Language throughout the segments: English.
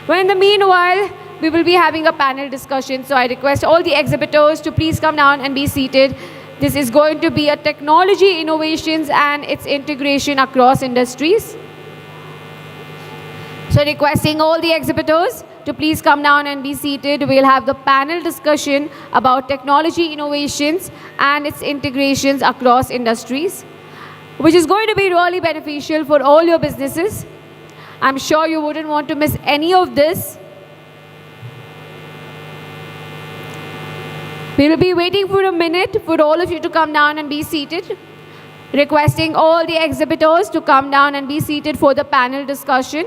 Well, in the meanwhile, we will be having a panel discussion. So I request all the exhibitors to please come down and be seated. This is going to be a technology innovations and its integration across industries. So requesting all the exhibitors to please come down and be seated. We'll have the panel discussion about technology innovations and its integrations across industries, which is going to be really beneficial for all your businesses. I'm sure you wouldn't want to miss any of this. We will be waiting for a minute for all of you to come down and be seated. Requesting all the exhibitors to come down and be seated for the panel discussion.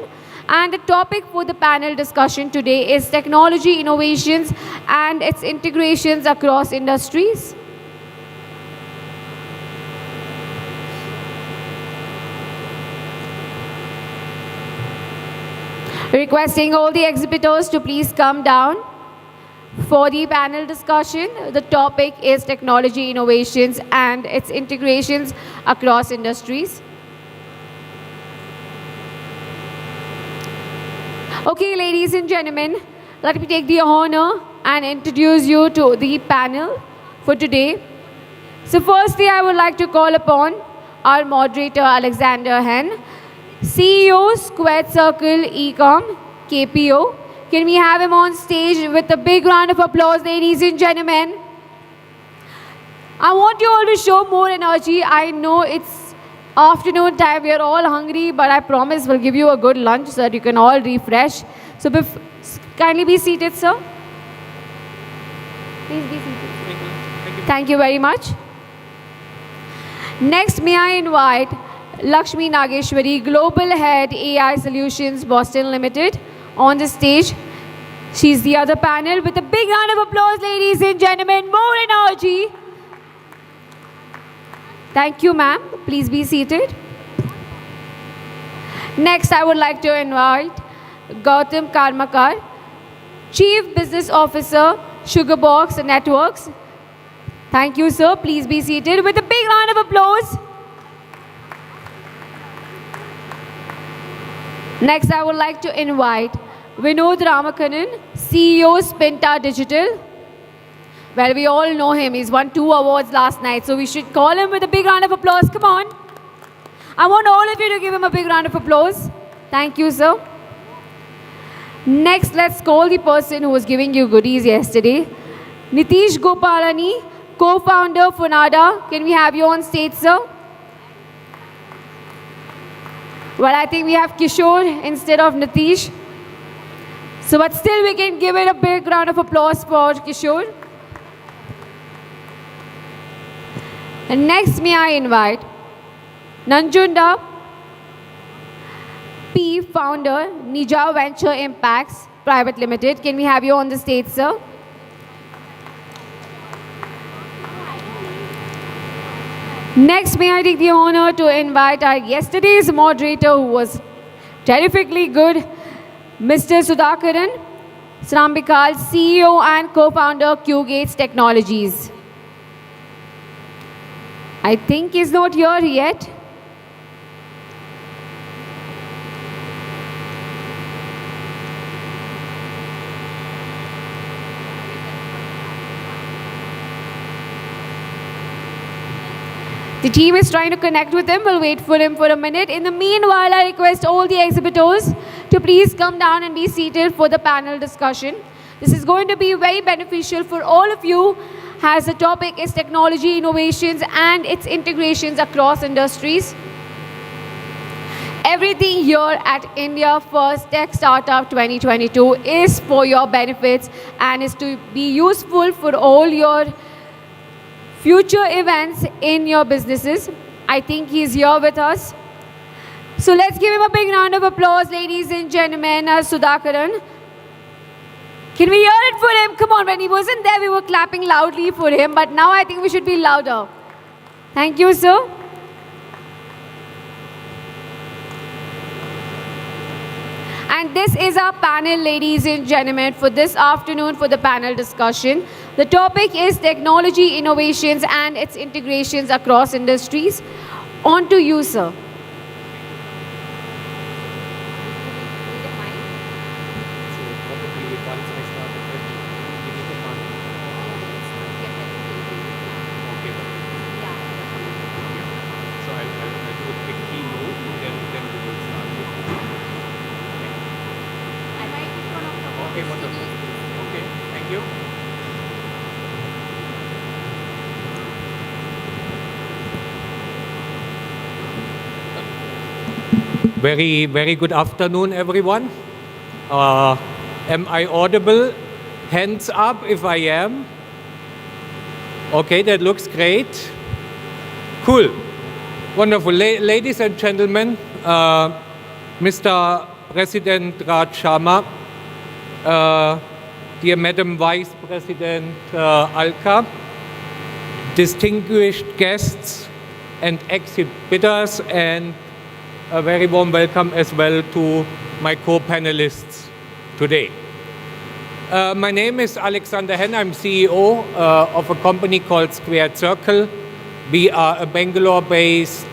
And the topic for the panel discussion today is technology innovations and its integrations across industries. Requesting all the exhibitors to please come down for the panel discussion. The topic is technology innovations and its integrations across industries. Okay, ladies and gentlemen, let me take the honor and introduce you to the panel for today. So firstly, I would like to call upon our moderator, Alexander Hen, CEO, Squared Circle Ecom, KPO. Can we have him on stage with a big round of applause, ladies and gentlemen? I want you all to show more energy. I know it's afternoon time, we are all hungry, but I promise we'll give you a good lunch so that you can all refresh. So kindly be seated, sir. Please be seated. Thank you very much. Next, may I invite Lakshmi Nageshwari, Global Head AI Solutions, Boston Limited, on the stage. She's the other panel. With a big round of applause, ladies and gentlemen, more energy. Thank you, ma'am. Please be seated. Next, I would like to invite Gautam Karmakar, Chief Business Officer, Sugarbox Networks. Thank you, sir. Please be seated with a big round of applause. Next, I would like to invite Vinod Ramakannan, CEO, Spinta Digital. Well, we all know him. He's won 2 awards last night, so we should call him with a big round of applause. Come on. I want all of you to give him a big round of applause. Thank you, sir. Next, let's call the person who was giving you goodies yesterday. Nitish Gopalani, co-founder, Funada. Can we have you on stage, sir? Well, I think we have Kishore instead of Nitish. So, but still we can give it a big round of applause for Kishore. And next, may I invite Nanjunda P, founder, Nija Venture Impacts Private Limited. Can we have you on the stage, sir? Next, may I take the honor to invite our yesterday's moderator, who was terrifically good, Mr. Sudhakaran Srambikal, CEO and co-founder, QGates Technologies. I think he's not here yet. The team is trying to connect with him. We'll wait for him for a minute. In the meanwhile, I request all the exhibitors to please come down and be seated for the panel discussion. This is going to be very beneficial for all of you, as the topic is technology innovations and its integrations across industries. Everything here at India First Tech Startup 2022 is for your benefits and is to be useful for all your future events in your businesses. I think he's here with us. So let's give him a big round of applause, ladies and gentlemen, Sudhakaran. Can we hear it for him? Come on, when he wasn't there, we were clapping loudly for him, but now I think we should be louder. Thank you, sir. And this is our panel, ladies and gentlemen, for this afternoon for the panel discussion. The topic is technology innovations and its integrations across industries. On to you, sir. Okay, wonderful. Okay, thank you. Very good afternoon, everyone. Am I audible? Hands up if I am. Okay, that looks great. Cool. Wonderful. Ladies and gentlemen, Mr. President Raj Sharma, dear Madam Vice President Alka, distinguished guests and exhibitors, and a very warm welcome as well to my co-panelists today. My name is Alexander Henn. I'm CEO of a company called Squared Circle. We are a Bangalore-based,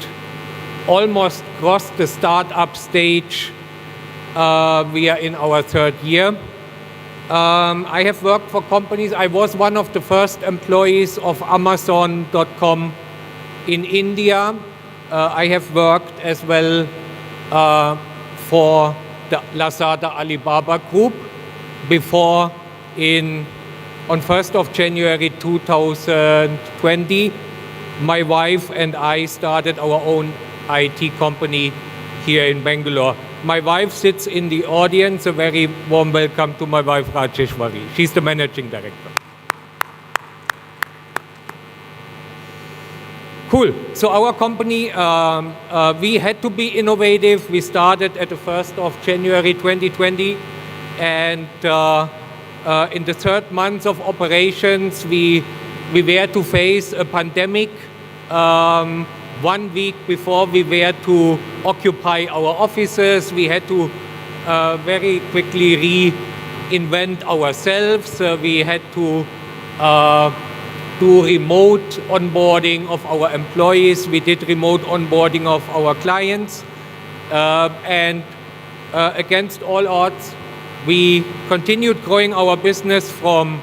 almost crossed the startup stage. We are in our third year. I have worked for companies. I was one of the first employees of Amazon.com in India. I have worked as well for the Lazada Alibaba Group before on 1st of January 2020, my wife and I started our own IT company here in Bangalore. My wife sits in the audience. A very warm welcome to my wife, Rajeshwari. She's the managing director. Cool. So our company, we had to be innovative. We started at the 1st of January 2020. And in the third month of operations, we were to face a pandemic. 1 week before we were to occupy our offices, we had to very quickly reinvent ourselves. We had to do remote onboarding of our employees. We did remote onboarding of our clients. And against all odds, we continued growing our business from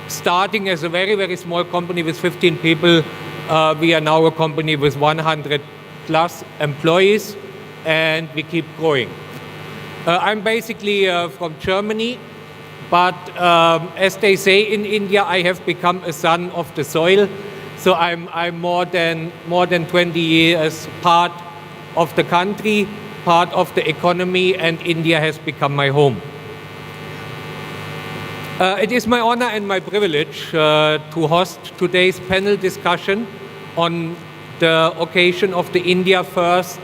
starting as a very small company with 15 people. We are now a company with 100 plus employees, and we keep growing. I'm basically from Germany, but as they say in India, I have become a son of the soil. So I'm more than 20 years part of the country, part of the economy, and India has become my home. It is my honor and my privilege to host today's panel discussion on the occasion of the India First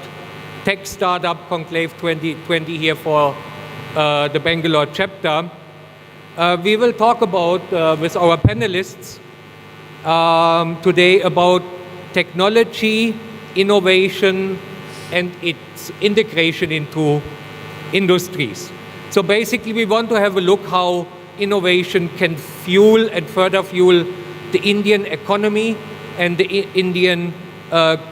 Tech Startup Conclave 2020 here for the Bangalore chapter. We will talk about, with our panelists today, about technology, innovation, and its integration into industries. So basically, we want to have a look how innovation can fuel and further fuel the Indian economy and the Indian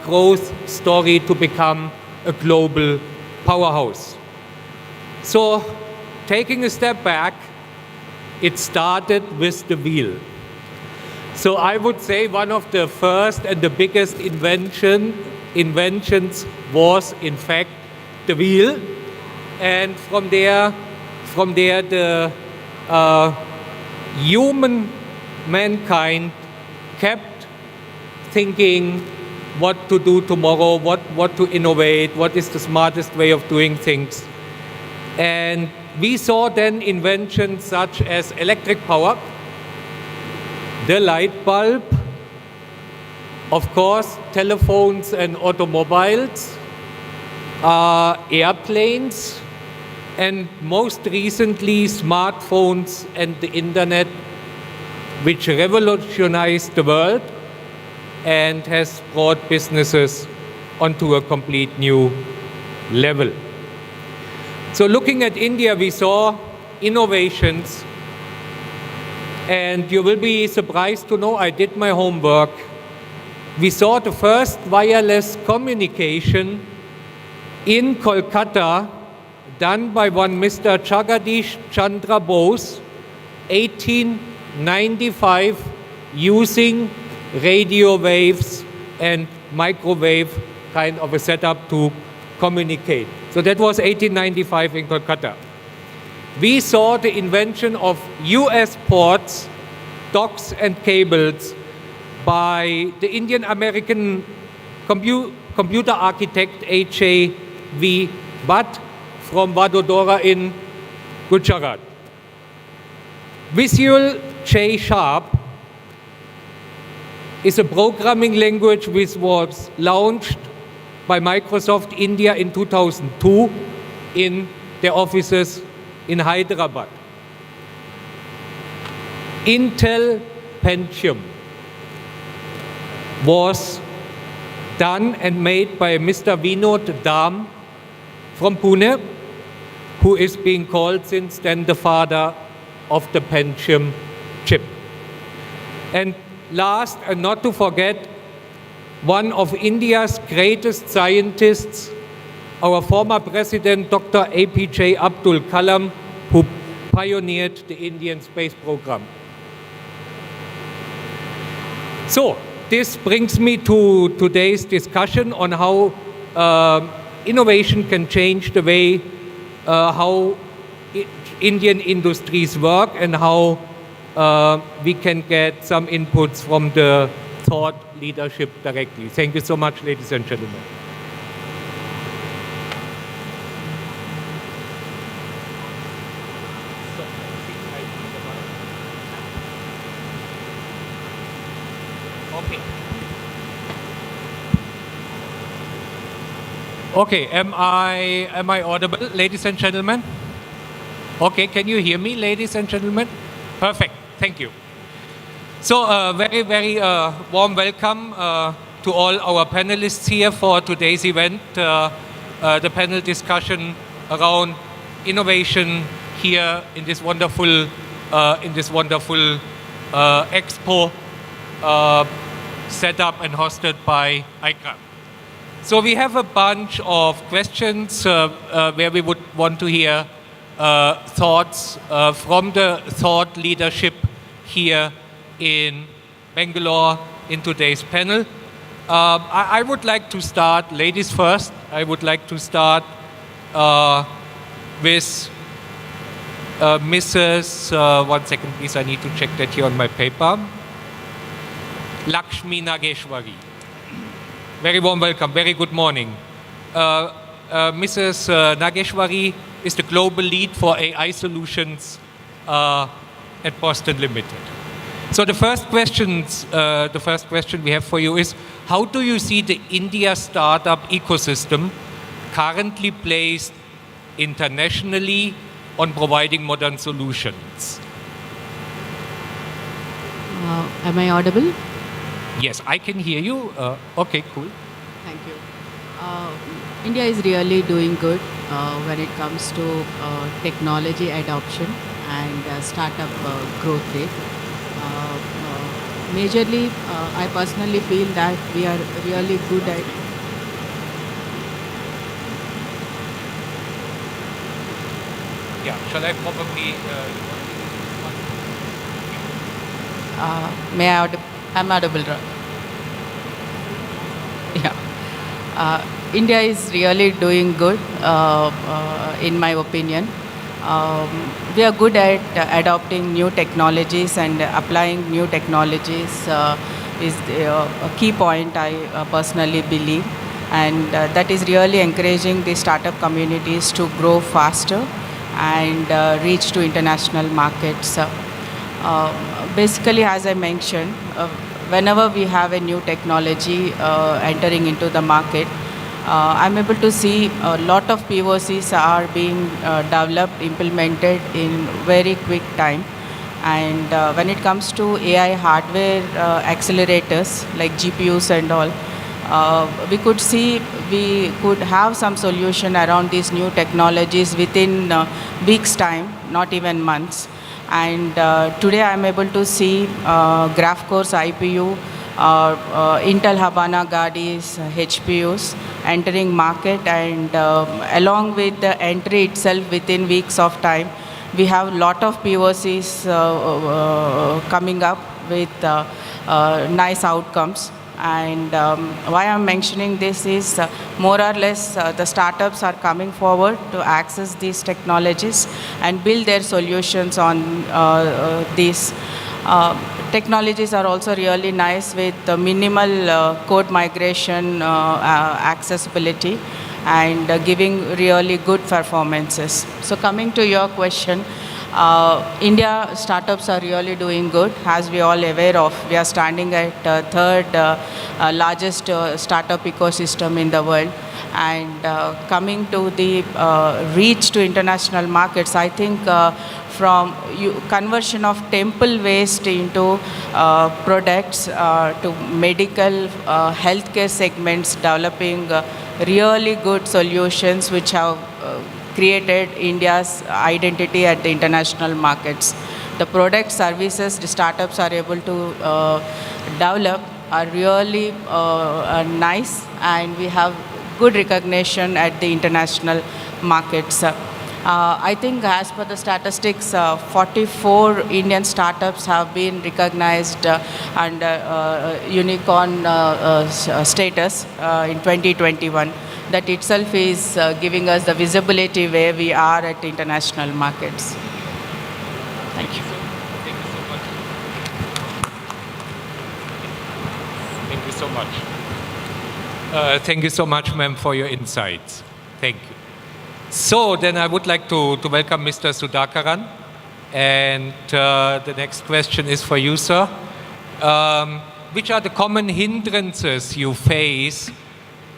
growth story to become a global powerhouse. So, taking a step back, it started with the wheel. So I would say one of the first and the biggest inventions was in fact the wheel, and from there the mankind kept thinking what to do tomorrow, what to innovate, what is the smartest way of doing things. And we saw then inventions such as electric power, the light bulb, of course, telephones and automobiles, airplanes, and most recently smartphones and the internet, which revolutionized the world and has brought businesses onto a complete new level. So looking at India, we saw innovations, and you will be surprised to know I did my homework. We saw the first wireless communication in Kolkata done by one Mr. Jagadish Chandra Bose, 1895, using radio waves and microwave kind of a setup to communicate. So that was 1895 in Kolkata. we saw the invention of US ports, docks and cables by the Indian American computer architect H.A.V. Bhatt from Vadodara in Gujarat. Visual J Sharp is a programming language which was launched by Microsoft India in 2002 in their offices in Hyderabad. Intel Pentium was done and made by Mr. Vinod Dham from Pune, who is being called since then the father of the Pentium chip. And last and not to forget, one of India's greatest scientists, our former president, Dr. APJ Abdul Kalam, who pioneered the Indian space program. So, this brings me to today's discussion on how innovation can change the way how Indian industries work and how we can get some inputs from the thought leadership directly. Thank you so much, ladies and gentlemen. Okay, am I audible, ladies and gentlemen? Okay, can you hear me, ladies and gentlemen? Perfect, thank you. So, very warm welcome to all our panelists here for today's event, the panel discussion around innovation here in this wonderful expo set up and hosted by aicraindia. So we have a bunch of questions where we would want to hear thoughts from the thought leadership here in Bangalore in today's panel. I would like to start, ladies first, I would like to start with Mrs. One second please, I need to check that here on my paper. Lakshmi Nageshwari. Very warm welcome, very good morning. Mrs. Nageshwari is the global lead for AI solutions at Boston Limited. So the first question we have for you is, how do you see the India startup ecosystem currently placed internationally on providing modern solutions? Am I audible? Yes, I can hear you. Okay, cool. Thank you. India is really doing good when it comes to technology adoption and startup growth rate. Majorly, I personally feel that we are really good at Yeah, shall I probably... I'm audible. Yeah. India is really doing good, in my opinion. We are good at adopting new technologies and applying new technologies is a key point I personally believe. And that is really encouraging the startup communities to grow faster and reach to international markets. Basically, as I mentioned, whenever we have a new technology entering into the market, I'm able to see a lot of POCs are being developed, implemented in very quick time. And when it comes to AI hardware accelerators like GPUs and all, we could see we could have some solution around these new technologies within weeks' time, not even months. And today I'm able to see GraphCore's IPU, Intel Habana Gaudis HPUs entering market, and along with the entry itself within weeks of time, we have a lot of POCs coming up with nice outcomes. And why I'm mentioning this is more or less the startups are coming forward to access these technologies and build their solutions on these. Technologies are also really nice with minimal code migration accessibility and giving really good performances. So coming to your question, India startups are really doing good. As we all aware of, we are standing at third largest startup ecosystem in the world. And coming to the reach to international markets, I think from conversion of temple waste into products to medical healthcare segments, developing really good solutions which have created India's identity at the international markets. The product services the startups are able to develop are really nice, and we have good recognition at the international markets. I think as per the statistics, 44 Indian startups have been recognized under unicorn status in 2021. That itself is giving us the visibility where we are at international markets. Thank you. Thank you so much. Thank you so much. Thank you so much, ma'am, for your insights. Thank you. So then I would like to welcome Mr. Sudhakaran. And the next question is for you, sir. Which are the common hindrances you face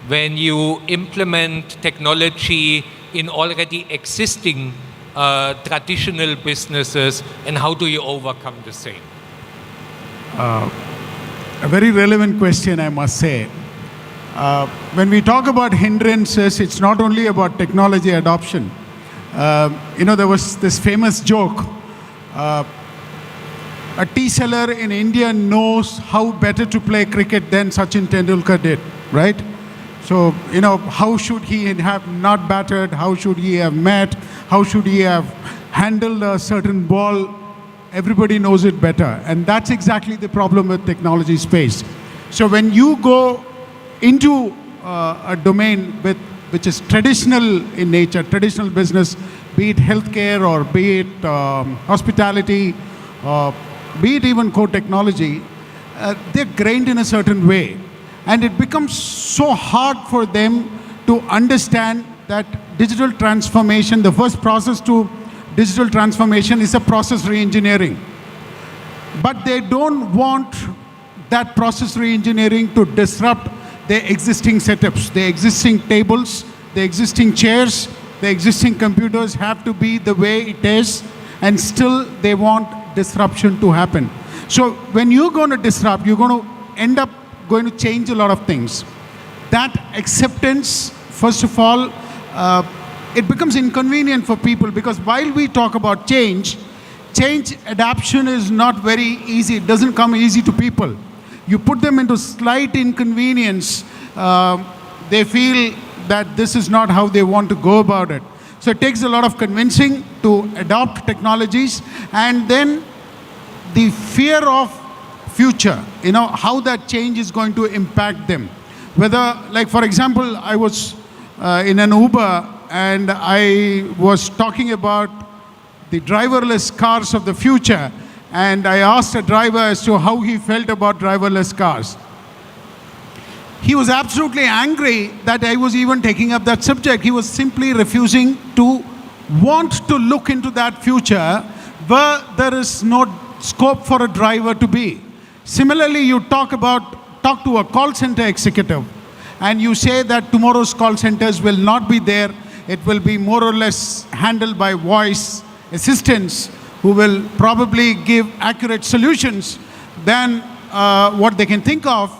when you implement technology in already existing traditional businesses, and how do you overcome the same? A very relevant question, I must say. When we talk about hindrances, it's not only about technology adoption. There was this famous joke. A tea seller in India knows how better to play cricket than Sachin Tendulkar did, right? So, how should he have not batted? How should he have met? How should he have handled a certain ball? Everybody knows it better. And that's exactly the problem with technology space. So when you go into a domain which is traditional in nature, traditional business, be it healthcare or be it hospitality, be it even core technology, they're grained in a certain way. And it becomes so hard for them to understand that digital transformation, the first process to digital transformation is a process re-engineering. But they don't want that process re-engineering to disrupt their existing setups, the existing tables, the existing chairs, the existing computers have to be the way it is, and still they want disruption to happen. So when you're going to disrupt, you're going to end up going to change a lot of things. That acceptance, first of all, it becomes inconvenient for people, because while we talk about change adaptation is not very easy. It doesn't come easy to people. You put them into slight inconvenience, they feel that this is not how they want to go about it. So it takes a lot of convincing to adopt technologies, and then the fear of future, how that change is going to impact them. Whether, like for example, I was in an Uber and I was talking about the driverless cars of the future, and I asked a driver as to how he felt about driverless cars. He was absolutely angry that I was even taking up that subject. He was simply refusing to want to look into that future where there is no scope for a driver to be. Similarly, you talk to a call center executive, and you say that tomorrow's call centers will not be there. It will be more or less handled by voice assistants who will probably give accurate solutions than what they can think of.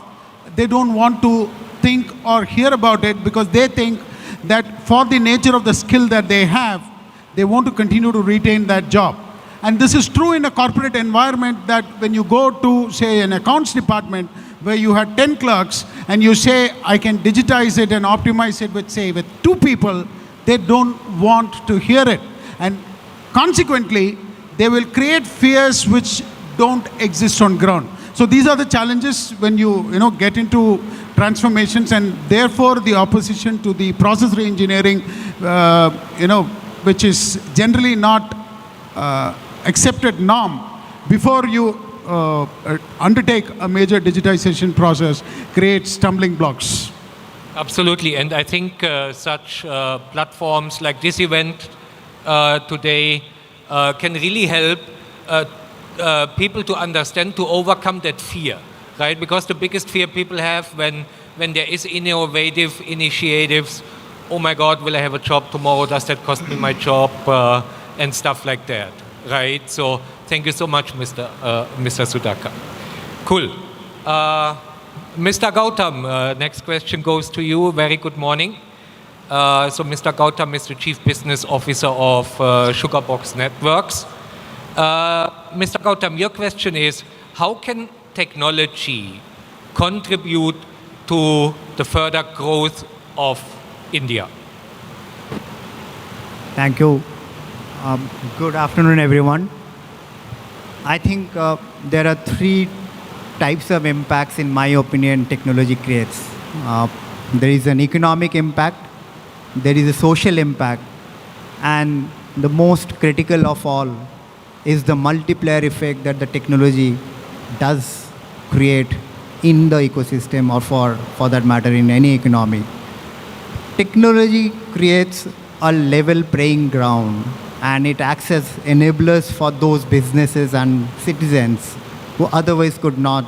They don't want to think or hear about it, because they think that for the nature of the skill that they have, they want to continue to retain that job. And this is true in a corporate environment, that when you go to, say, an accounts department where you have 10 clerks and you say, I can digitize it and optimize it with, say, with 2 people, they don't want to hear it. And consequently, they will create fears which don't exist on ground. So these are the challenges when you get into transformations, and therefore the opposition to the process reengineering, which is generally not accepted norm before you undertake a major digitization process, creates stumbling blocks. Absolutely, and I think such platforms like this event today can really help people to understand, to overcome that fear, right? Because the biggest fear people have when there is innovative initiatives, oh my God, will I have a job tomorrow? Does that cost me my job? And stuff like that, right? So thank you so much, Mr. Sudhakar. Cool. Mr. Gautam, next question goes to you. Very good morning. So Mr. Gautam is the Chief Business Officer of Sugarbox Networks. Mr. Gautam, your question is, how can technology contribute to the further growth of India? Thank you. Good afternoon, everyone. I think there are three types of impacts, in my opinion, technology creates. There is an economic impact, there is a social impact, and the most critical of all is the multiplier effect that the technology does create in the ecosystem, or for that matter in any economy. Technology creates a level playing ground, and it acts as enablers for those businesses and citizens who otherwise could not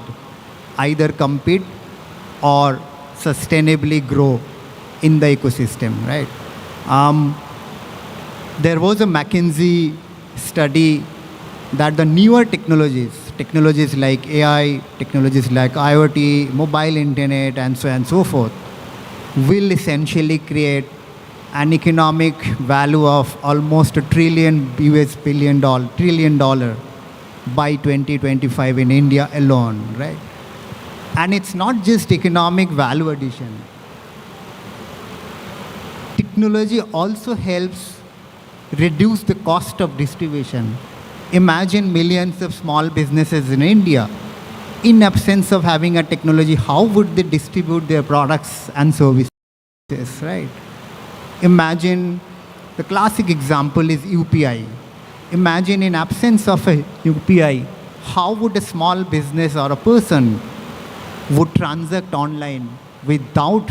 either compete or sustainably grow in the ecosystem, right? There was a McKinsey study that the newer technologies like AI, technologies like IoT, mobile internet, and so on and so forth, will essentially create an economic value of almost $1 trillion by 2025 in India alone, right? And it's not just economic value addition. Technology also helps reduce the cost of distribution. Imagine millions of small businesses in India. In absence of having a technology, how would they distribute their products and services, right? Imagine, the classic example is UPI. Imagine in absence of a UPI, how would a small business or a person would transact online without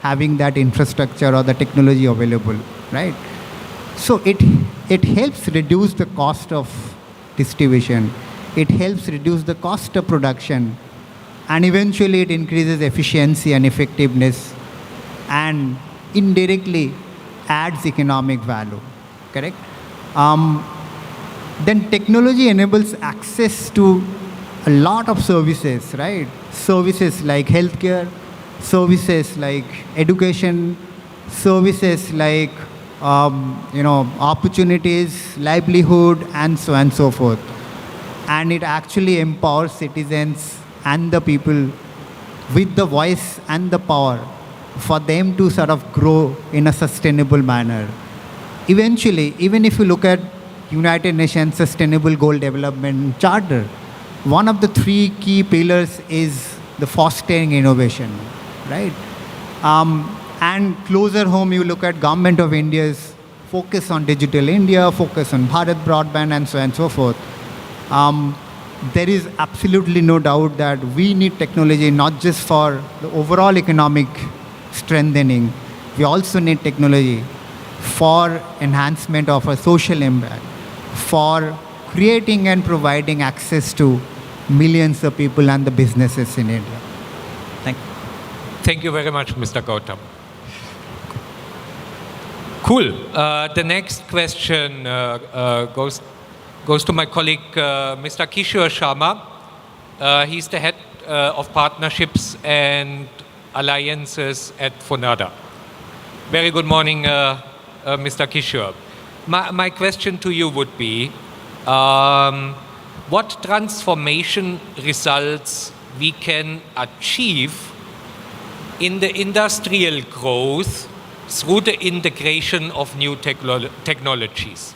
having that infrastructure or the technology available, right? So it helps reduce the cost of distribution. It helps reduce the cost of production, and eventually it increases efficiency and effectiveness, and indirectly adds economic value, correct? Then technology enables access to a lot of services, right? Services like healthcare, services like education, services like opportunities, livelihood, and so on and so forth. And it actually empowers citizens and the people with the voice and the power for them to sort of grow in a sustainable manner. Eventually, even if you look at United Nations Sustainable Goal Development Charter, one of the three key pillars is the fostering innovation, right? And closer home, you look at Government of India's focus on Digital India, focus on Bharat Broadband, and so on and so forth. There is absolutely no doubt that we need technology not just for the overall economic strengthening, we also need technology for enhancement of a social impact, for creating and providing access to millions of people and the businesses in India. Thank you. Thank you very much, Mr. Gautam. Cool. The next question goes to my colleague, Mr. Kishore Sharma. He's the head of partnerships and alliances at Fonada. Very good morning, Mr. Kishore. My question to you would be, what transformation results we can achieve in the industrial growth through the integration of new technologies?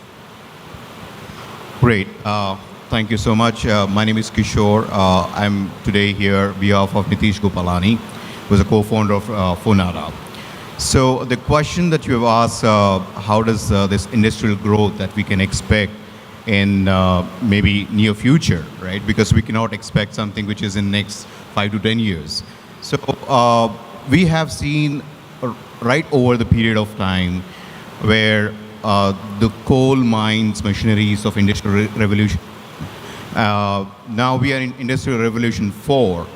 Great. Thank you so much. My name is Kishore. I'm today here on behalf of Nitish Gopalani, who is a co-founder of Fonara. So the question that you have asked, how does this industrial growth that we can expect in maybe near future, right? Because we cannot expect something which is in next 5 to 10 years. So we have seen right over the period of time where the coal mines, machineries of industrial revolution. Now we are in Industrial Revolution 4.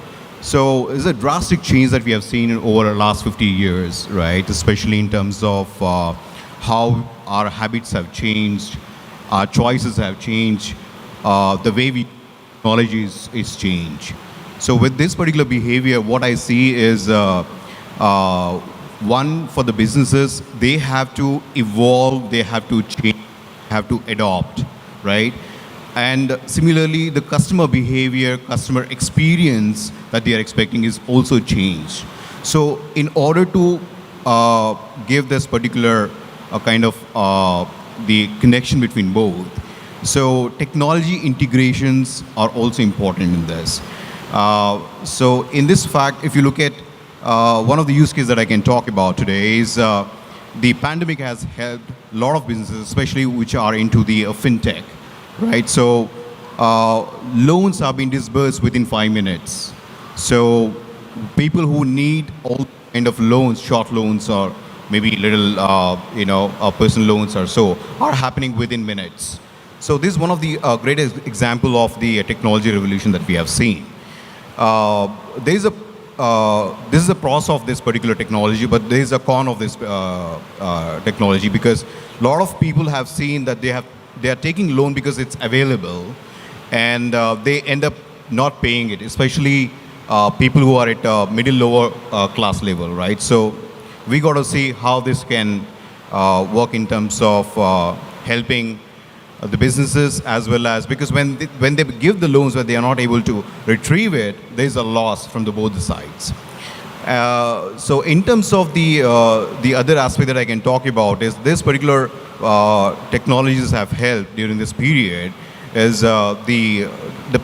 So it's a drastic change that we have seen over the last 50 years, right? Especially in terms of how our habits have changed, our choices have changed, the way we technology is changed. So with this particular behavior, what I see is one, for the businesses, they have to evolve, they have to change, have to adopt, right? And similarly, the customer behavior, customer experience that they are expecting is also changed. So in order to give this particular kind of the connection between both, so technology integrations are also important in this. So in this fact, if you look at one of the use cases that I can talk about today is the pandemic has helped a lot of businesses, especially which are into the fintech, right? So loans are being disbursed within 5 minutes. So people who need all kind of loans, short loans or maybe little, personal loans or so, are happening within minutes. So this is one of the greatest example of the technology revolution that we have seen. This is a pros of this particular technology, but there is a con of this technology, because a lot of people have seen that they are taking loan because it's available, and they end up not paying it, especially people who are at middle lower class level, right? So we got to see how this can work in terms of helping the businesses, as well as, because when they give the loans where they are not able to retrieve it, there is a loss from both the sides. So in terms of the other aspect that I can talk about is this particular technologies have helped during this period is the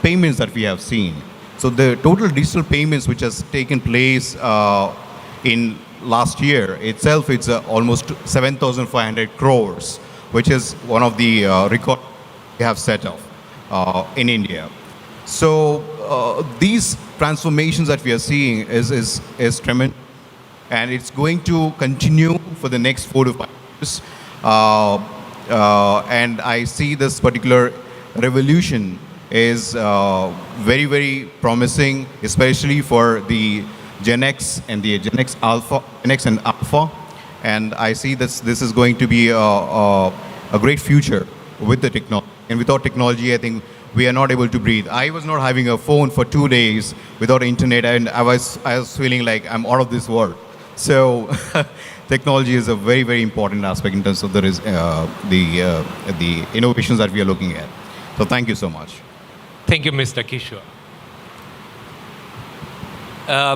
payments that we have seen. So the total digital payments which has taken place in last year itself, it's almost 7,500 crores, which is one of the record we have set off in India. So these transformations that we are seeing is tremendous, and it's going to continue for the next 4 to 5 years. And I see this particular revolution is very, very promising, especially for the Gen X and the Gen X and Alpha. And I see this is going to be a great future with the technology. And without technology, I think we are not able to breathe. I was not having a phone for 2 days without internet, and I was feeling like I'm out of this world. So technology is a very, very important aspect in terms of the innovations that we are looking at. So thank you so much. Thank you, Mr. Kishore.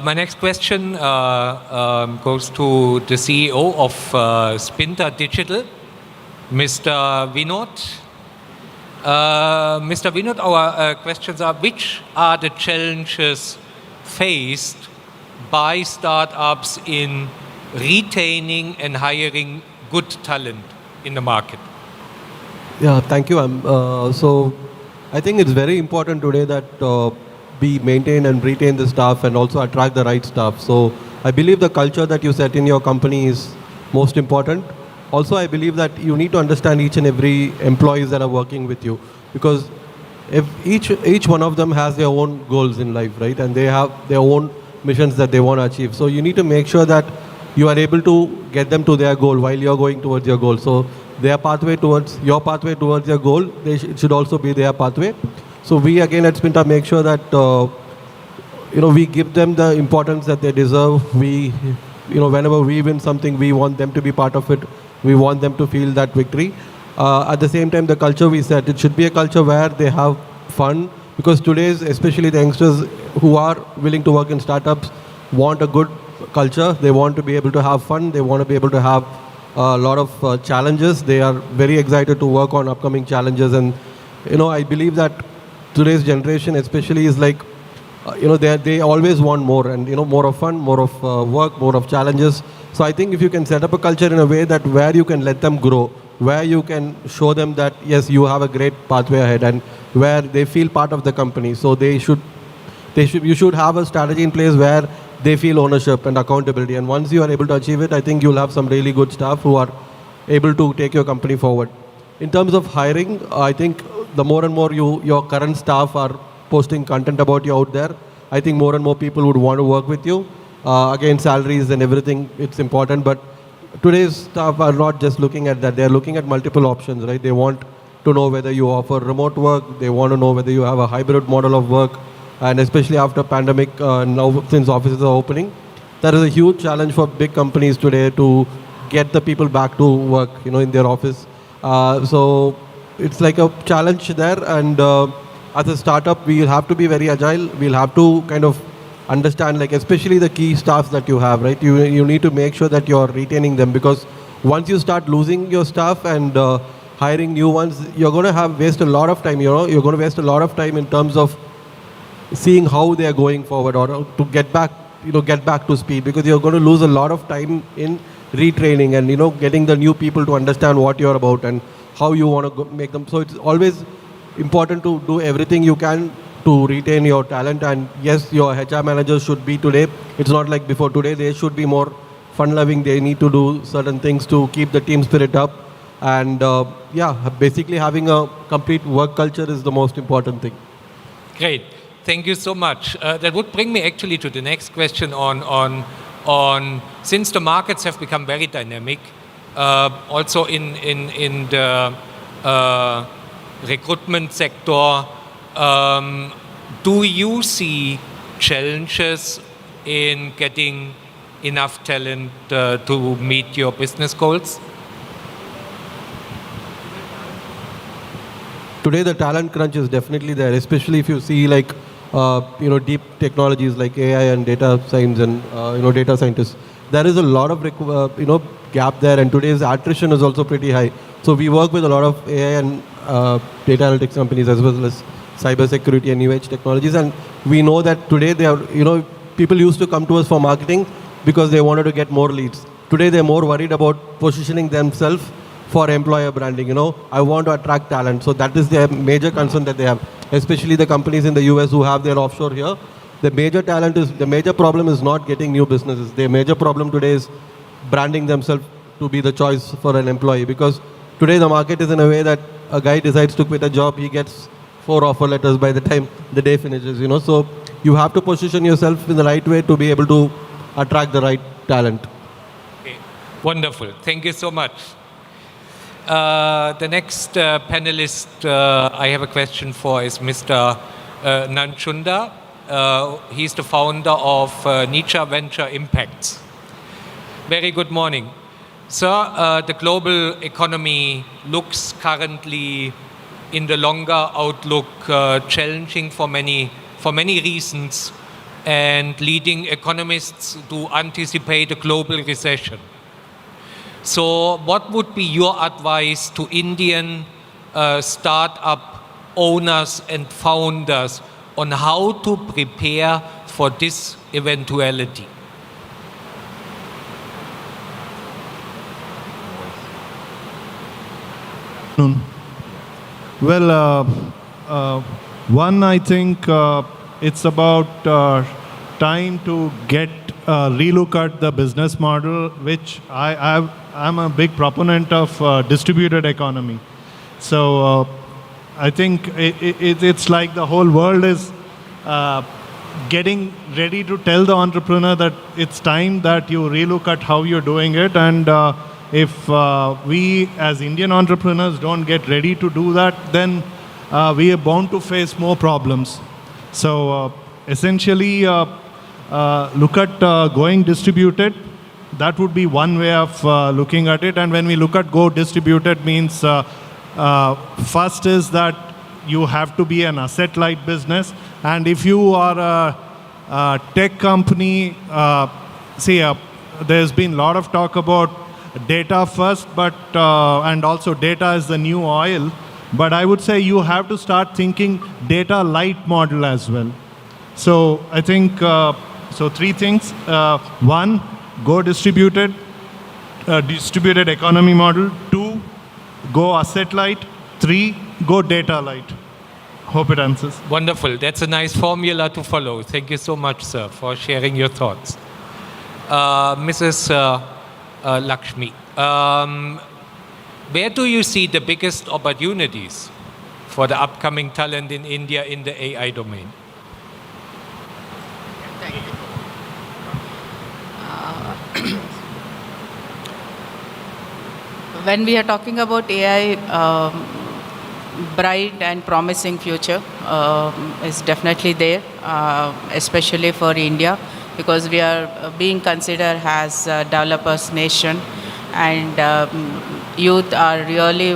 My next question goes to the CEO of Spinta Digital, Mr. Vinod. Mr. Vinod, our questions are: which are the challenges faced by startups in retaining and hiring good talent in the market? Yeah, thank you. So I think it's very important today that we maintain and retain the staff and also attract the right staff. So I believe the culture that you set in your company is most important. Also, I believe that you need to understand each and every employees that are working with you, because if each one of them has their own goals in life, right? And they have their own missions that they want to achieve. So you need to make sure that you are able to get them to their goal while you're going towards your goal. So their pathway towards your pathway towards your goal, it should also be their pathway. So we again at Spinta make sure that we give them the importance that they deserve. We, whenever we win something, we want them to be part of it. We want them to feel that victory. At the same time, the culture we set, it should be a culture where they have fun, because today's, especially the youngsters who are willing to work in startups, want a good culture. They want to be able to have fun. They want to be able to have a lot of challenges. They are very excited to work on upcoming challenges. And, I believe that today's generation especially is like, they always want more and, more of fun, more of work, more of challenges. So I think if you can set up a culture in a way that where you can let them grow, where you can show them that, yes, you have a great pathway ahead and where they feel part of the company. So you should have a strategy in place where they feel ownership and accountability. And once you are able to achieve it, I think you'll have some really good staff who are able to take your company forward. In terms of hiring, I think the more and more your current staff are posting content about you out there, I think more and more people would want to work with you. Again, salaries and everything, it's important, but today's staff are not just looking at that. They're looking at multiple options, right? They want to know whether you offer remote work. They want to know whether you have a hybrid model of work. And especially after pandemic, now since offices are opening, there is a huge challenge for big companies today to get the people back to work, in their office. So it's like a challenge there. And as a startup, we'll have to be very agile. We'll have to kind of understand, like, especially the key staffs that you have, right? You need to make sure that you're retaining them, because once you start losing your staff and hiring new ones, you're going to waste a lot of time, you're going to waste a lot of time in terms of seeing how they are going forward or to get back to speed, because you're going to lose a lot of time in retraining and, getting the new people to understand what you're about and how you want to make them. So it's always important to do everything you can to retain your talent. And yes, your HR managers should be today. It's not like before. Today, they should be more fun-loving. They need to do certain things to keep the team spirit up. And basically having a complete work culture is the most important thing. Great. Thank you so much. That would bring me actually to the next question on since the markets have become very dynamic, also in the recruitment sector, do you see challenges in getting enough talent to meet your business goals? Today, the talent crunch is definitely there, especially if you see like, deep technologies like AI and data science and, data scientists. There is a lot of, gap there, and today's attrition is also pretty high. So we work with a lot of AI and data analytics companies as well as cybersecurity and new age technologies. And we know that today they are, people used to come to us for marketing because they wanted to get more leads. Today, they're more worried about positioning themselves for employer branding. I want to attract talent. So that is their major concern that they have, especially the companies in the US who have their offshore here. The major problem is not getting new businesses. Their major problem today is branding themselves to be the choice for an employee, because today the market is in a way that a guy decides to quit a job, he gets 4 offer letters by the time the day finishes, So you have to position yourself in the right way to be able to attract the right talent. Okay. Wonderful. Thank you so much. The next panelist I have a question for is Mr. Nanchunda. He's the founder of Niche Venture Impacts. Very good morning. Sir, the global economy looks currently, in the longer outlook, challenging for many reasons, and leading economists do anticipate a global recession. So what would be your advice to Indian startup owners and founders on how to prepare for this eventuality? Well, one, I think it's about time to relook at the business model, which I'm a big proponent of distributed economy. So I think it's like the whole world is getting ready to tell the entrepreneur that it's time that you relook at how you're doing it. And if we as Indian entrepreneurs don't get ready to do that, then we are bound to face more problems. So essentially, look at going distributed. That would be one way of looking at it. And when we look at go distributed means first is that you have to be an asset-light business. And if you are a tech company, there's been a lot of talk about data first, but and also data is the new oil. But I would say you have to start thinking data light model as well. So I think, so three things. One, go distributed economy model. Two, go asset light. Three, go data light. Hope it answers. Wonderful. That's a nice formula to follow. Thank you so much, sir, for sharing your thoughts. Mrs. Lakshmi, where do you see the biggest opportunities for the upcoming talent in India in the AI domain? When we are talking about AI, bright and promising future is definitely there, especially for India, because we are being considered as a developers nation, and youth are really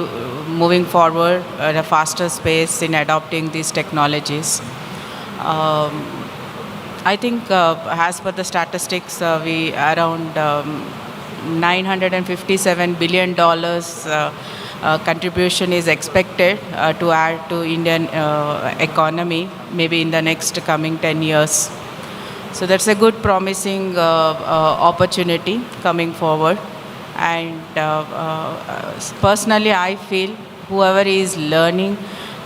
moving forward at a faster pace in adopting these technologies. I think as per the statistics, we around $957 billion contribution is expected to add to Indian economy maybe in the next coming 10 years. So that's a good promising opportunity coming forward. And personally, I feel whoever is learning,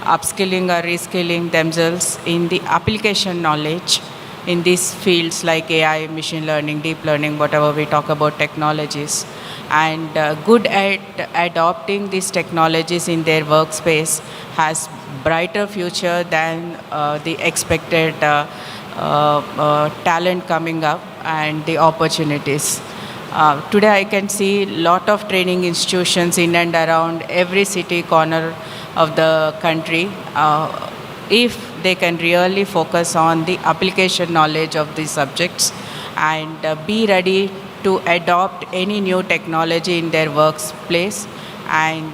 upskilling or reskilling themselves in the application knowledge in these fields like AI, machine learning, deep learning, whatever we talk about technologies, and good at adopting these technologies in their workspace has brighter future than the expected talent coming up and the opportunities. Today I can see a lot of training institutions in and around every city corner of the country. If they can really focus on the application knowledge of these subjects and be ready to adopt any new technology in their workplace and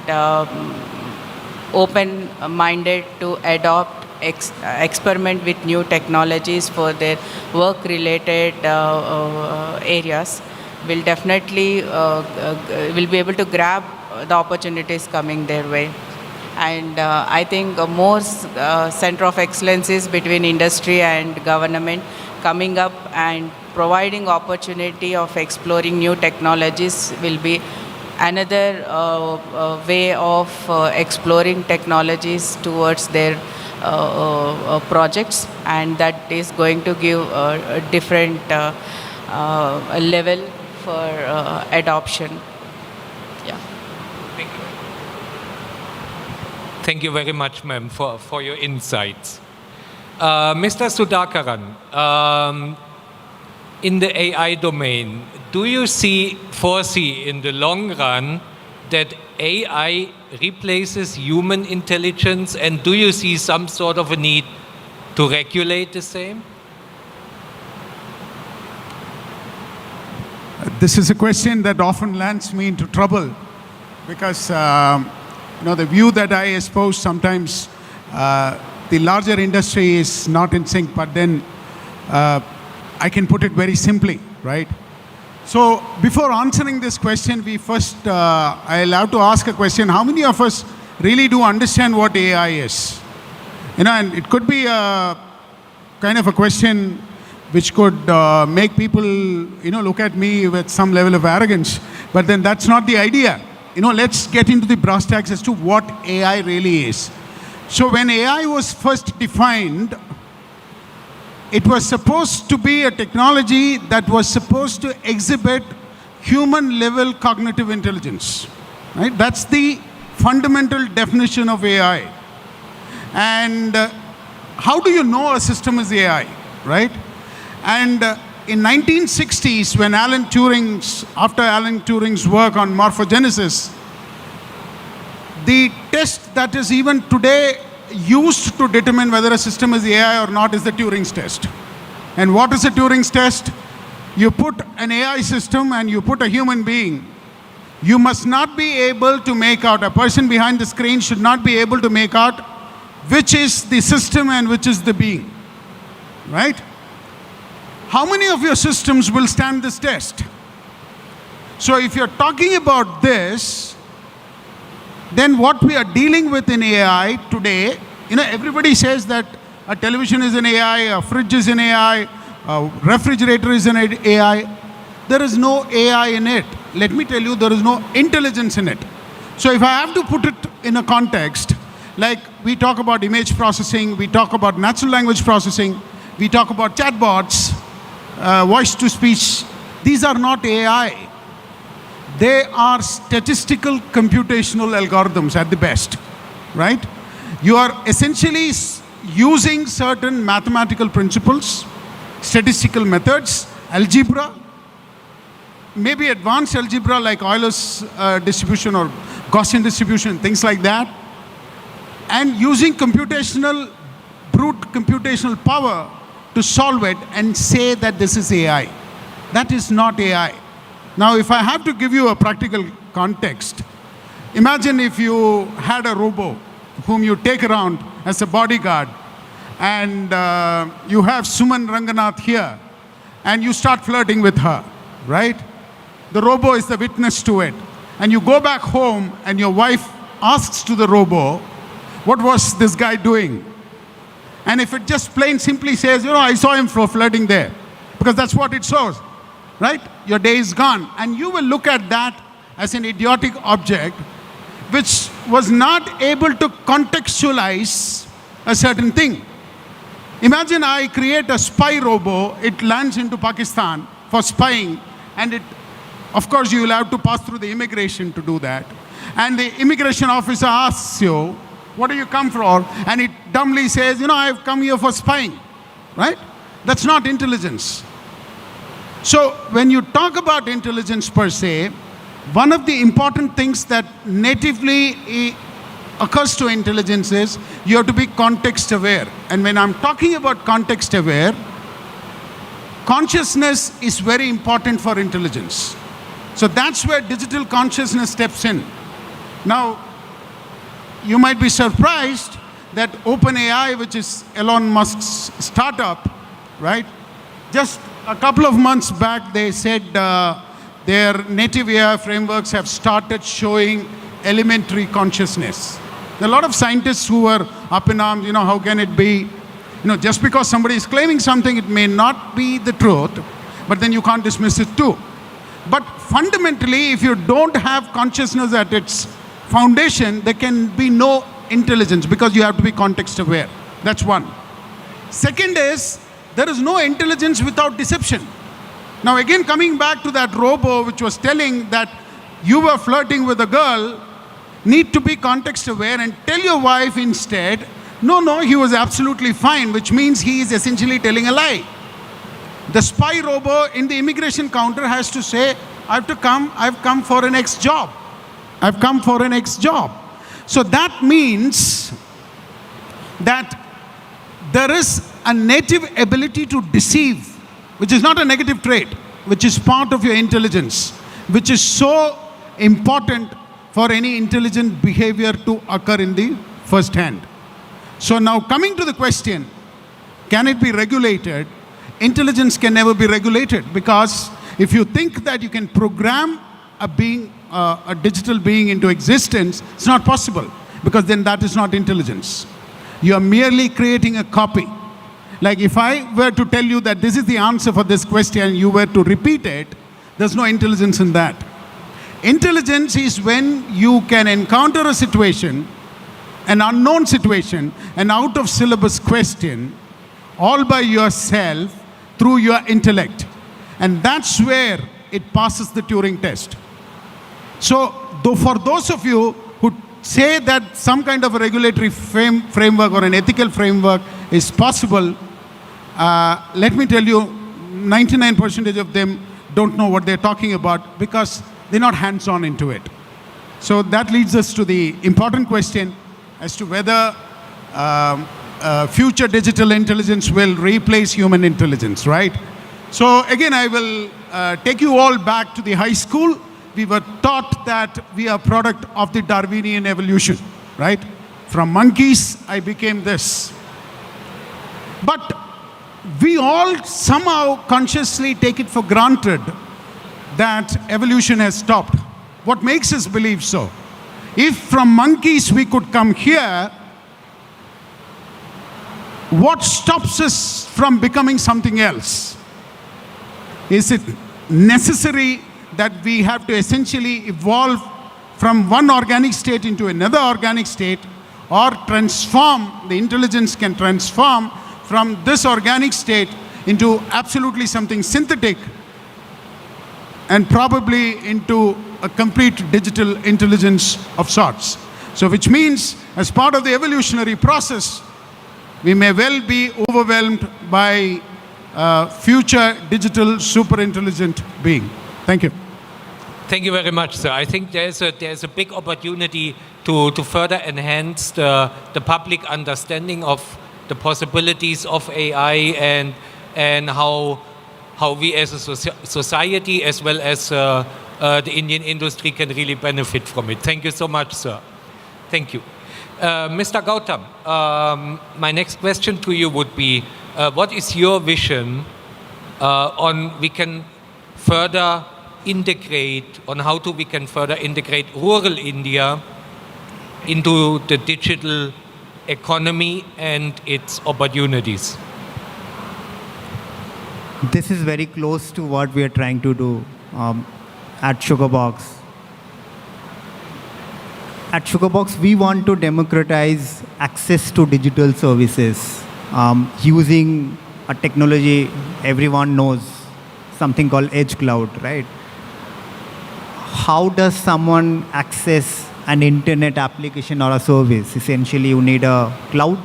open-minded to adopt, experiment with new technologies for their work-related areas, will definitely will be able to grab the opportunities coming their way. And I think more center of excellences between industry and government coming up and providing opportunity of exploring new technologies will be another way of exploring technologies towards their projects, and that is going to give a different level for adoption. Yeah. Thank you. Thank you very much, ma'am, for your insights. Mr. Sudhakaran, in the AI domain, do you foresee in the long run that AI replaces human intelligence, and do you see some sort of a need to regulate the same? This is a question that often lands me into trouble because the view that I espouse sometimes the larger industry is not in sync, but then I can put it very simply, right? So before answering this question, I'll have to ask a question. How many of us really do understand what AI is? And it could be a kind of a question which could make people, look at me with some level of arrogance. But then that's not the idea. Let's get into the brass tacks as to what AI really is. So when AI was first defined, it was supposed to be a technology that was supposed to exhibit human-level cognitive intelligence. Right? That's the fundamental definition of AI. And how do you know a system is AI, right? And in 1960s, when after Alan Turing's work on morphogenesis, the test that is even today used to determine whether a system is AI or not is the Turing's test. And what is a Turing's test? You put an AI system and you put a human being. You must not be able to make out, a person behind the screen should not be able to make out which is the system and which is the being, right? How many of your systems will stand this test? So if you're talking about this, then what we are dealing with in AI today, everybody says that a television is an AI, a fridge is an AI, a refrigerator is an AI. There is no AI in it. Let me tell you, there is no intelligence in it. So if I have to put it in a context, like we talk about image processing, we talk about natural language processing, we talk about chatbots, voice to speech, these are not AI. They are statistical computational algorithms at the best, right? You are essentially using certain mathematical principles, statistical methods, algebra, maybe advanced algebra like Euler's distribution or Gaussian distribution, things like that, and using brute computational power to solve it and say that this is AI. That is not AI. Now, if I have to give you a practical context, imagine if you had a robo whom you take around as a bodyguard, and you have Suman Ranganath here, and you start flirting with her, right? The robo is the witness to it. And you go back home, and your wife asks to the robo, what was this guy doing? And if it just plain simply says, I saw him flirting there, because that's what it shows, right? Your day is gone. And you will look at that as an idiotic object which was not able to contextualize a certain thing. Imagine I create a spy robo, it lands into Pakistan for spying, and of course you will have to pass through the immigration to do that. And the immigration officer asks you, what do you come for? And it dumbly says, I've come here for spying, right? That's not intelligence. So when you talk about intelligence per se, one of the important things that natively occurs to intelligence is you have to be context aware. And when I'm talking about context aware, consciousness is very important for intelligence. So that's where digital consciousness steps in. Now, you might be surprised that OpenAI, which is Elon Musk's startup, right? Just a couple of months back, they said their native AI frameworks have started showing elementary consciousness. There are a lot of scientists who are up in arms, how can it be? Just because somebody is claiming something, it may not be the truth, but then you can't dismiss it too. But fundamentally, if you don't have consciousness at its foundation, there can be no intelligence because you have to be context aware. That's one. Second is, there is no intelligence without deception. Now again, coming back to that robo which was telling that you were flirting with a girl, need to be context aware and tell your wife instead, no, he was absolutely fine, which means he is essentially telling a lie. The spy robo in the immigration counter has to say, I've come for an X job. I've come for an X job. So that means that there is a native ability to deceive, which is not a negative trait, which is part of your intelligence, which is so important for any intelligent behavior to occur in the first hand. So now coming to the question, can it be regulated? Intelligence can never be regulated, because if you think that you can program a digital being into existence, it's not possible, because then that is not intelligence. You are merely creating a copy. Like if I were to tell you that this is the answer for this question and you were to repeat it, there's no intelligence in that. Intelligence is when you can encounter a situation, an unknown situation, an out of syllabus question, all by yourself through your intellect. And that's where it passes the Turing test. So for those of you who say that some kind of a regulatory framework or an ethical framework is possible, let me tell you, 99% of them don't know what they're talking about because they're not hands-on into it. So that leads us to the important question as to whether future digital intelligence will replace human intelligence, right? So again, I will take you all back to the high school. We were taught that we are a product of the Darwinian evolution, right? From monkeys, I became this. But we all somehow consciously take it for granted that evolution has stopped. What makes us believe so If from monkeys we could come here, what stops us from becoming something else? Is it necessary that we have to essentially evolve from one organic state into another organic state, or transform, the intelligence can transform from this organic state into absolutely something synthetic and probably into a complete digital intelligence of sorts. So which means, as part of the evolutionary process, we may well be overwhelmed by future digital super intelligent being. Thank you. Thank you very much, sir. I think there's a big opportunity to further enhance the public understanding of the possibilities of AI and how we as a society as well as the Indian industry can really benefit from it. Thank you so much, sir. Thank you. Mr. Gautam, my next question to you would be, what is your vision on we can further integrate, on how we can further integrate rural India into the digital economy and its opportunities? This is very close to what we are trying to do at Sugarbox. At Sugarbox, we want to democratize access to digital services using a technology everyone knows, something called edge cloud, right? How does someone access an internet application or a service? Essentially, you need a cloud,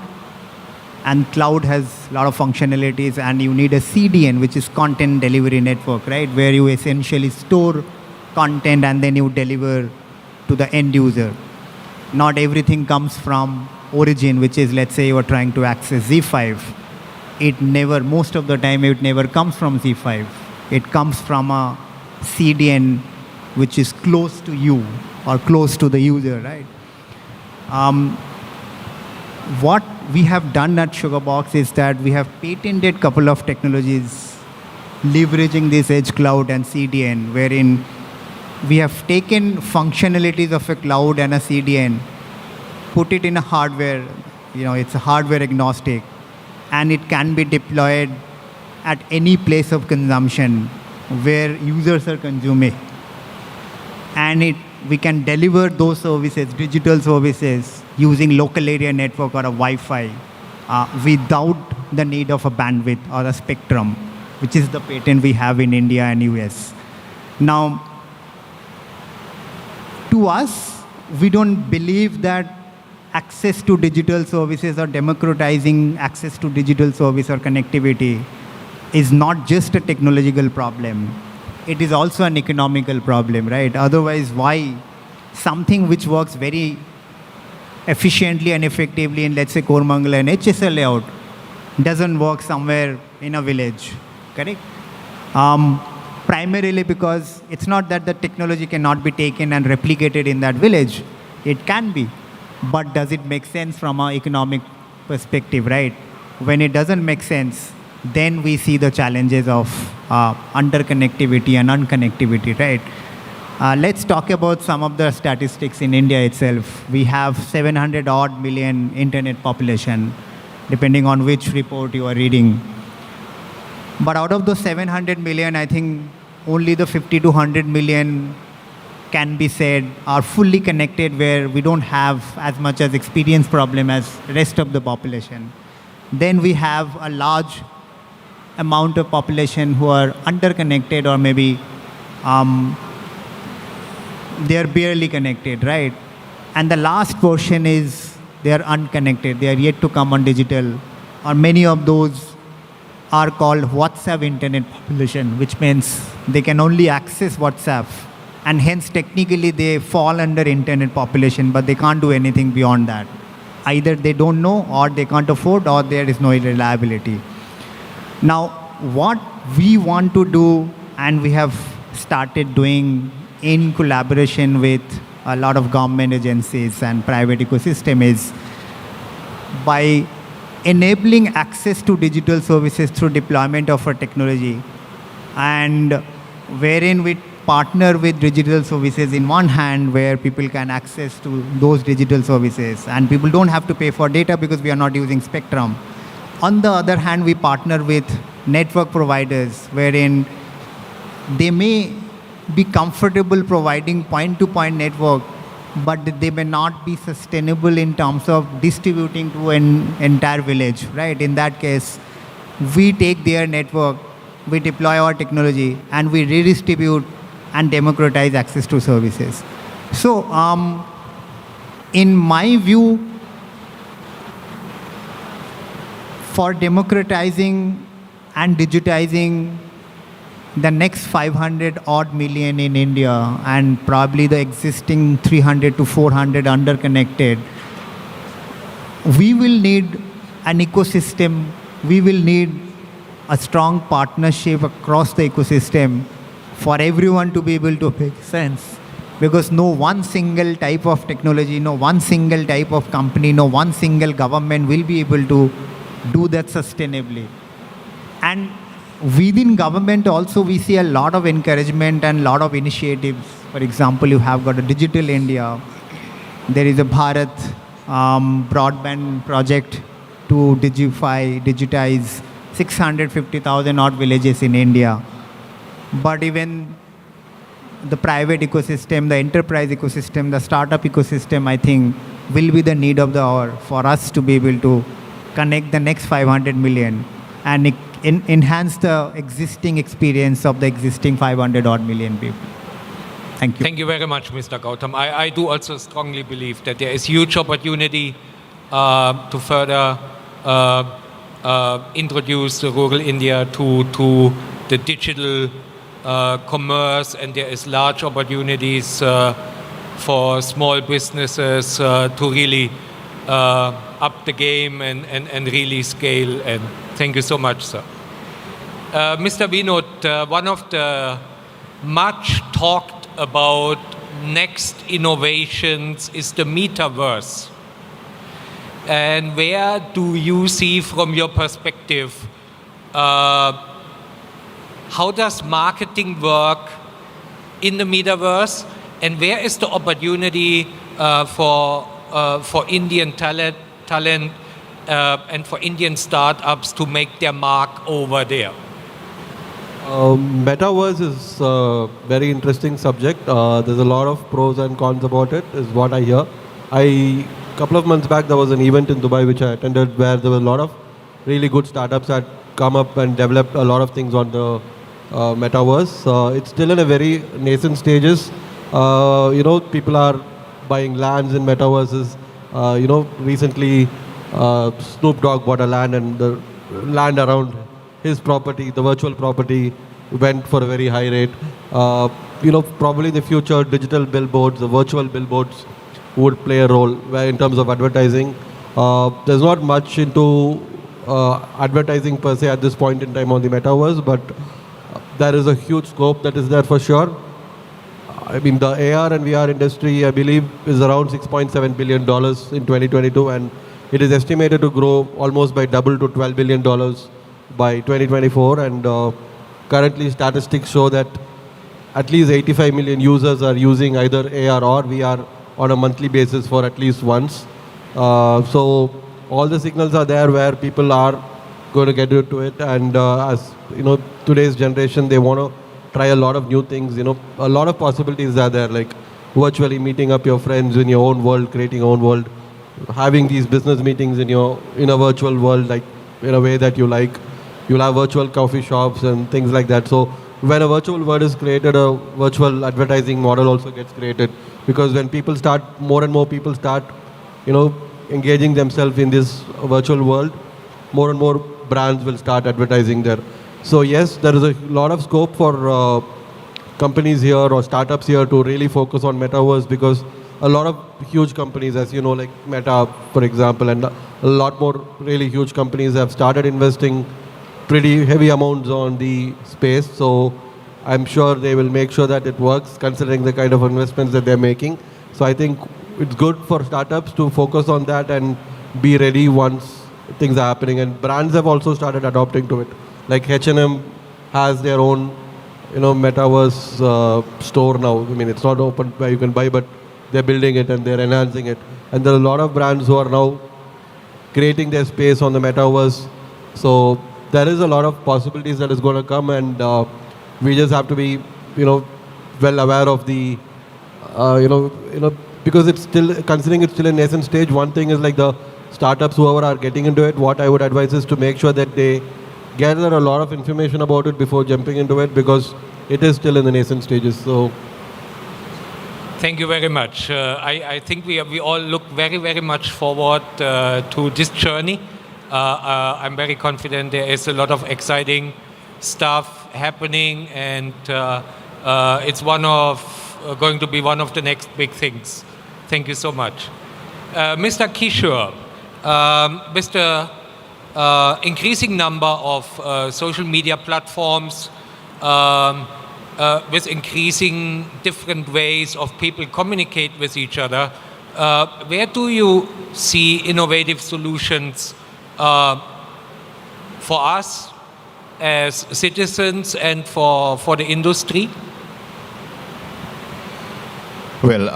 and cloud has a lot of functionalities, and you need a CDN, which is content delivery network, right? Where you essentially store content and then you deliver to the end user. Not everything comes from origin, which is, let's say you are trying to access Z5. Most of the time, it never comes from Z5. It comes from a CDN, which is close to you or close to the user, right? What we have done at Sugarbox is that we have patented a couple of technologies leveraging this edge cloud and CDN, wherein we have taken functionalities of a cloud and a CDN, put it in a hardware, it's a hardware agnostic, and it can be deployed at any place of consumption where users are consuming. And we can deliver those services, digital services, using local area network or a Wi-Fi without the need of a bandwidth or a spectrum, which is the patent we have in India and US. Now, to us, we don't believe that access to digital services or democratizing access to digital service or connectivity is not just a technological problem. It is also an economical problem, right? Otherwise, why something which works very efficiently and effectively in, let's say, Kormangala and HSL layout doesn't work somewhere in a village, correct? Primarily because it's not that the technology cannot be taken and replicated in that village. It can be. But does it make sense from an economic perspective, right? When it doesn't make sense, then we see the challenges of underconnectivity and unconnectivity, right? Let's talk about some of the statistics in India itself. We have 700 odd million internet population, depending on which report you are reading. But out of those 700 million, I think only the 50 to 100 million can be said are fully connected, where we don't have as much as experience problem as rest of the population. Then we have a large amount of population who are underconnected, or maybe they are barely connected, right? And the last portion is they are unconnected. They are yet to come on digital, or many of those are called WhatsApp internet population, which means they can only access WhatsApp, and hence technically they fall under internet population, but they can't do anything beyond that. Either they don't know, or they can't afford, or there is no reliability. Now, what we want to do, and we have started doing in collaboration with a lot of government agencies and private ecosystem, is by enabling access to digital services through deployment of our technology, and wherein we partner with digital services in one hand where people can access to those digital services and people don't have to pay for data because we are not using spectrum. On the other hand, we partner with network providers wherein they may be comfortable providing point-to-point network, but they may not be sustainable in terms of distributing to an entire village, right? In that case, we take their network, we deploy our technology, and we redistribute and democratize access to services. So, in my view, for democratizing and digitizing the next 500 odd million in India and probably the existing 300 to 400 underconnected, we will need an ecosystem, we will need a strong partnership across the ecosystem for everyone to be able to make sense. Because no one single type of technology, no one single type of company, no one single government will be able to do that sustainably. And within government also we see a lot of encouragement and a lot of initiatives. For example, you have got a Digital India. There is a Bharat broadband project to digitize 650,000 odd villages in India. But even the private ecosystem, the enterprise ecosystem, the startup ecosystem, I think will be the need of the hour for us to be able to connect the next 500 million and enhance the existing experience of the existing 500 odd million people. Thank you. Thank you very much, Mr. Gautam. I do also strongly believe that there is huge opportunity to further introduce rural India to the digital commerce, and there is large opportunities for small businesses to really up the game and really scale. And thank you so much, sir. Mr. Vinod, one of the much talked about next innovations is the metaverse. And where do you see from your perspective, how does marketing work in the metaverse, and where is the opportunity for Indian talent and for Indian startups to make their mark over there? Metaverse is a very interesting subject. There's a lot of pros and cons about it, is what I hear. Couple of months back, there was an event in Dubai which I attended where there were a lot of really good startups that come up and developed a lot of things on the metaverse. It's still in a very nascent stages. People are buying lands in metaverses. Recently Snoop Dogg bought a land, and the land around his property, the virtual property, went for a very high rate. Probably in the future, digital billboards, the virtual billboards would play a role where in terms of advertising. There's not much into advertising per se at this point in time on the metaverse, but there is a huge scope that is there for sure. I mean, the AR and VR industry, I believe, is around $6.7 billion in 2022, and it is estimated to grow almost by double to $12 billion by 2024. And currently, statistics show that at least 85 million users are using either AR or VR on a monthly basis for at least once. So all the signals are there where people are going to get into it. And as you know, today's generation, they want to try a lot of new things. A lot of possibilities are there, like virtually meeting up your friends in your own world, creating your own world, having these business meetings in a virtual world, like in a way that you like. You'll have virtual coffee shops and things like that. So when a virtual world is created, a virtual advertising model also gets created. Because when more and more people start, engaging themselves in this virtual world, more and more brands will start advertising there. So yes, there is a lot of scope for companies here or startups here to really focus on metaverse, because a lot of huge companies, as you know, like Meta, for example, and a lot more really huge companies have started investing pretty heavy amounts on the space. So I'm sure they will make sure that it works, considering the kind of investments that they're making. So I think it's good for startups to focus on that and be ready once things are happening. And brands have also started adopting to it. Like H&M has their own, metaverse store now. I mean, it's not open where you can buy, but they're building it and they're enhancing it. And there are a lot of brands who are now creating their space on the metaverse. So there is a lot of possibilities that is going to come, and we just have to be, well aware of the, because it's still, considering it's still a nascent stage. One thing is like the startups, whoever are getting into it, what I would advise is to make sure that they gather a lot of information about it before jumping into it, because it is still in the nascent stages. So. Thank you very much. I think we all look very, very much forward to this journey. I'm very confident there is a lot of exciting stuff happening, and it's going to be one of the next big things. Thank you so much. Mr. Kishore, with the increasing number of social media platforms, with increasing different ways of people communicate with each other, where do you see innovative solutions for us as citizens and for the industry? Well,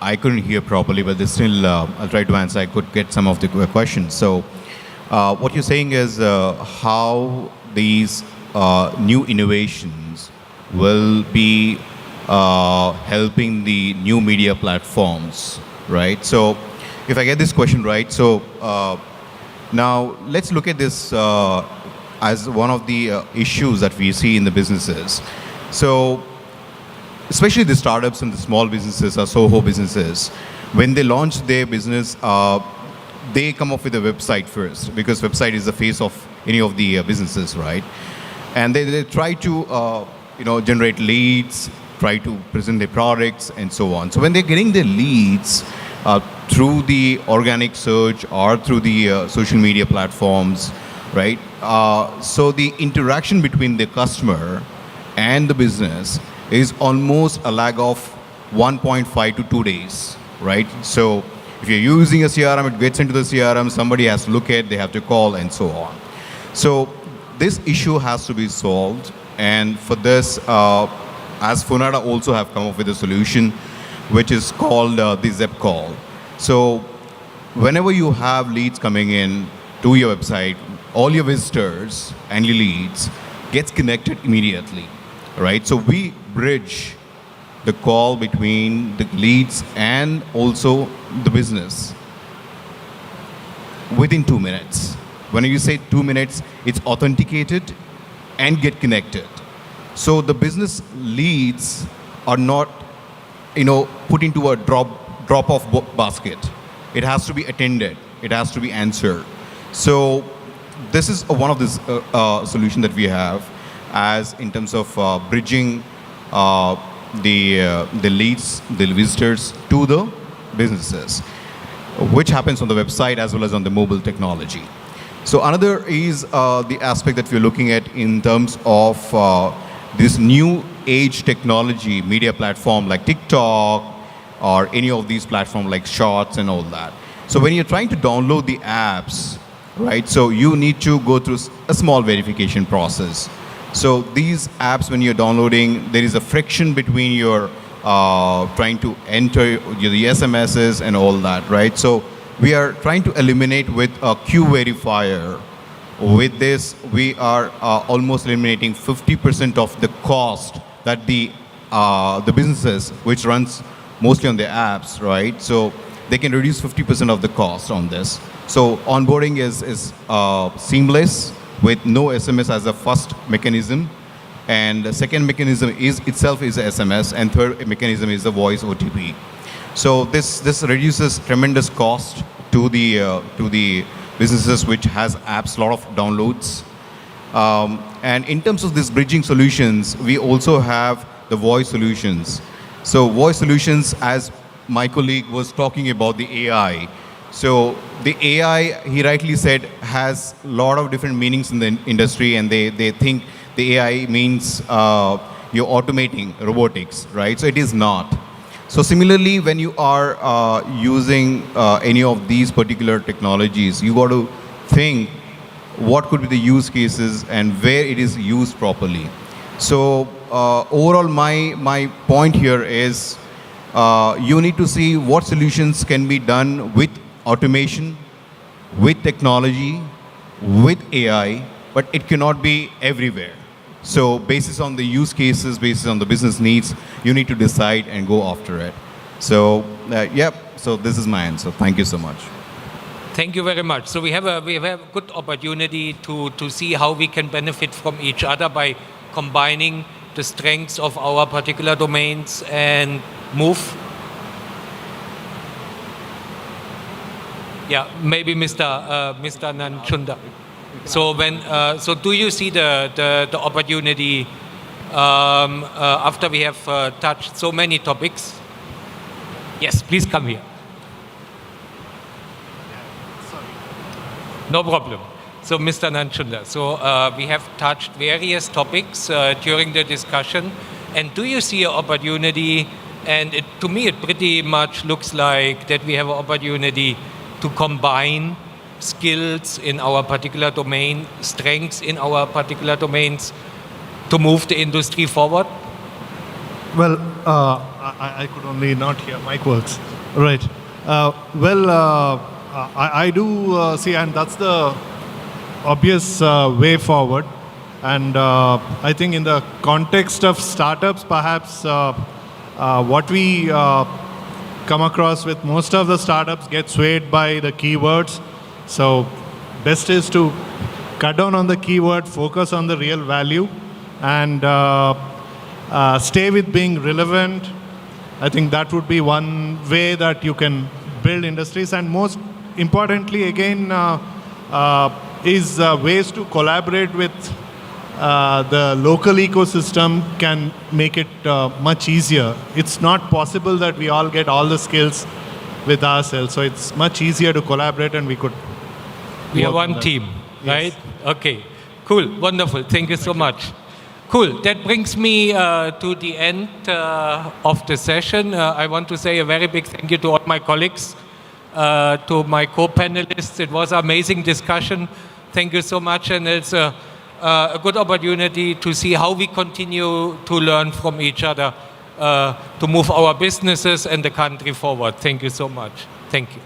I couldn't hear properly, but still, I'll try to answer. I could get some of the questions. So, what you're saying is how these new innovations will be helping the new media platforms, right? So, if I get this question right, so now let's look at this as one of the issues that we see in the businesses. So, especially the startups and the small businesses or SOHO businesses, when they launch their business, they come up with a website first, because website is the face of any of the businesses, right? And they try to generate leads, try to present their products, and so on. So when they're getting their leads through the organic search or through the social media platforms, right? So the interaction between the customer and the business is almost a lag of 1.5 to 2 days, right? So if you're using a CRM, it gets into the CRM, somebody has to look at, they have to call, and so on. So this issue has to be solved, and for this, as Funada also have come up with a solution, which is called the Zep call. So whenever you have leads coming in to your website, all your visitors and your leads gets connected immediately, right? So we bridge the call between the leads and also the business within 2 minutes. When you say 2 minutes, it's authenticated and get connected. So the business leads are not, put into a drop-off basket. It has to be attended. It has to be answered. So this is one of the solution that we have, as in terms of bridging the leads, the visitors to the businesses, which happens on the website as well as on the mobile technology. So another is the aspect that we're looking at in terms of this new age technology media platform like TikTok or any of these platforms like Shorts and all that. So when you're trying to download the apps, right, so you need to go through a small verification process. So these apps, when you're downloading, there is a friction between your trying to enter the SMSs and all that, right? So we are trying to eliminate with a Q verifier. With this, we are almost eliminating 50% of the cost that the businesses, which runs mostly on their apps, right? So they can reduce 50% of the cost on this. So onboarding is seamless with no SMS as a first mechanism. And the second mechanism is SMS, and third mechanism is the voice OTP. So this reduces tremendous cost to the businesses which has apps, a lot of downloads. And in terms of this bridging solutions, we also have the voice solutions. So voice solutions, as my colleague was talking about the AI. So the AI, he rightly said, has a lot of different meanings in the industry, and they think the AI means you're automating robotics, right? So it is not. So similarly, when you are using any of these particular technologies, you got to think what could be the use cases and where it is used properly. So overall, my point here is you need to see what solutions can be done with automation, with technology, with AI, but it cannot be everywhere. So basis on the use cases, basis on the business needs, you need to decide and go after it. So so this is my answer. Thank you so much. Thank you very much. So we have a good opportunity to see how we can benefit from each other by combining the strengths of our particular domains and move. Yeah, maybe Mr. Nanchunda. So so do you see the opportunity after we have touched so many topics? Yes, please come here. No problem. So, Mr. Nanchunda, so we have touched various topics during the discussion. And do you see an opportunity, and to me it pretty much looks like that we have an opportunity to combine skills in our particular domain, strengths in our particular domains, to move the industry forward? Well, I could only not hear. Mic works. Right. I do see, and that's the obvious way forward. And I think in the context of startups, perhaps what we come across with most of the startups get swayed by the keywords. So best is to cut down on the keyword, focus on the real value, and stay with being relevant. I think that would be one way that you can build industries. And most importantly, again, is ways to collaborate with the local ecosystem can make it much easier. It's not possible that we all get all the skills with ourselves. So it's much easier to collaborate, and we could. We are one team, right? Yes. Okay, cool, wonderful. Thank you so much. Cool, that brings me to the end of the session. I want to say a very big thank you to all my colleagues, to my co-panelists. It was an amazing discussion. Thank you so much, and it's a good opportunity to see how we continue to learn from each other to move our businesses and the country forward. Thank you so much. Thank you.